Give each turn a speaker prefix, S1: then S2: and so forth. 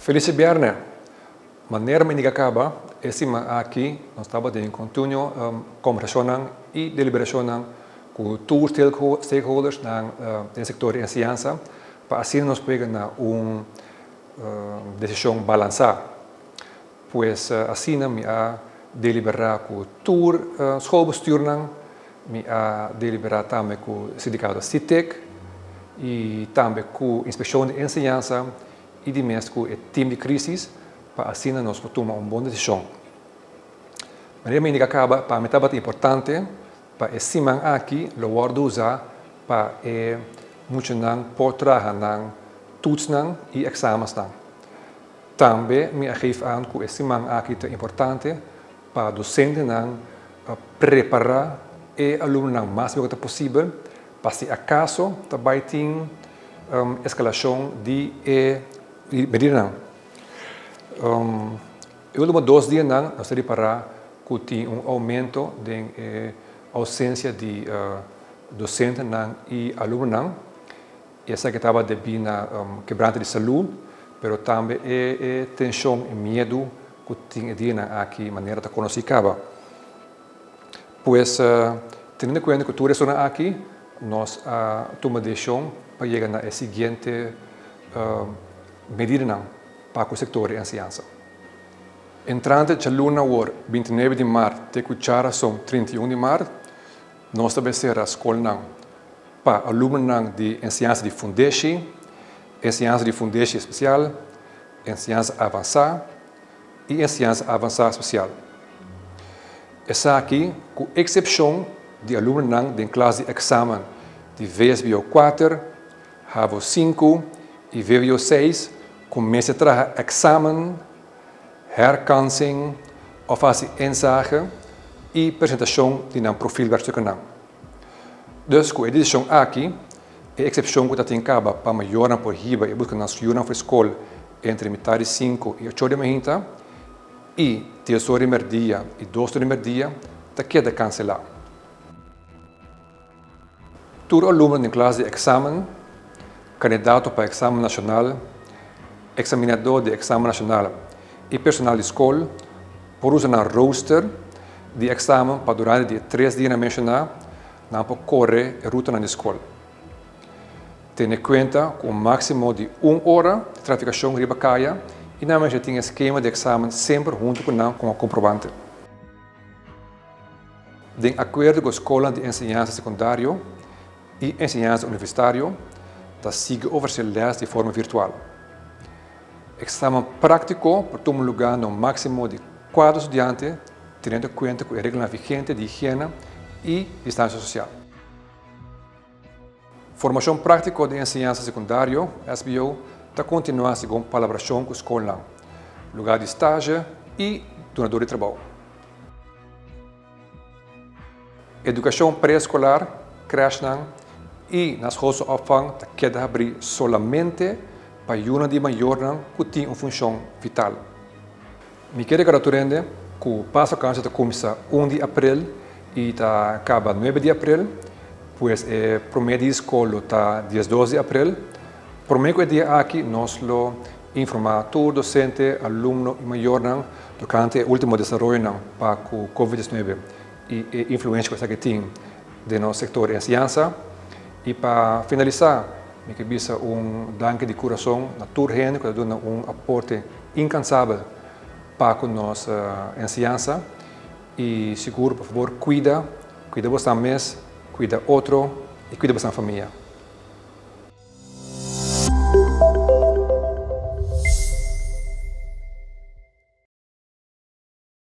S1: Feliz viernes. Maneira me acaba, aqui nós estamos em contínuo conversação e deliberação com todos os stakeholders no setor de ciência, para assim nós pegar uma decisão balançada. Pois assim me a deliberar com tour schoolbestuur, me a deliberar também com o sindicato CITEC e também com a inspeção de ensinança e de mesmo com o time de crise, para assim nós tomar uma boa decisão. Mas me acaba para mim é importante para esse aqui lo guardo usar para muito não por trabalhar não toets não e exames não. Também me geef aan que esse aqui é importante para docente não preparar e aluno não mais possível para se acaso também tem escalação de medida não. Últimos 2 dias não nós reparar que tem aumento de ausência de docente não e aluno não. Essa que estava devido a quebrança de saúde, mas também tensão e medo que tem aqui de maneira de conhecer. Pois, tendo em conta que tudo isso aqui, nós tomamos a decisão para chegar na seguinte medida para o setor de ciência. Entrante de luna hora 29 de março, até cuchara são 31 de março, nós estabelecer a escola para alunos de ciência de fundência, ciência de fundência especial, ciência avançada e ciência avançada especial. Essa aqui, com exceção de alunos de classe de exame de VSBO 4, HAVO 5 e VWO 6, começa a trabalhar examen, herkansing, of fazer ensaio e apresentação de um perfil vertical. Dus com a edição aqui, a exceção que tem acaba para melhorar por riba e buscar nas jornadas para a escola entre metade 5 e 8 da manhã e 10 horas de dia e 2 horas de dia, está queda cancelar. Todo aluno em classe de examen, candidato para exame nacional, examinador de exame nacional e personal de escola, por usar um roster de exame para durante 3 dias na mencionar, não pode correr a ruta na escola. Tenha em conta com um máximo de 1 hora de traficação ribacaia e não já tem esquema de exame sempre junto com a comprovante. De acordo com a escola de ensinança secundária e ensinança universitária, da siga oferecer de forma virtual. Exame prático por tomar lugar no máximo de 4 estudantes, tendo em conta com a regra vigente de higiene e distância social. Formação prática de ensinança secundária, SBO, está continuando segundo colaboração com a escola, lugar de estágio e donador de trabalho. Educação pré-escolar, creche e nas escolas de opvang queda abrir somente para uma de maior que tem uma função vital. Me quero garantir que o passo a cancha começa 1 de abril e acaba 9 de abril, pois o promedio de escola está 12 de abril. Promedio dia aqui nós lo informamos todo docente, aluno e maior durante o último desenvolvimento para o COVID-19 e a influência que tem de nosso setor de ciência. E para finalizar, me quero danke de coração a toda a gente que dá aporte incansável para a nossa ciência. E seguro, por favor, cuida você mesmo, cuida outro e cuida da sua família.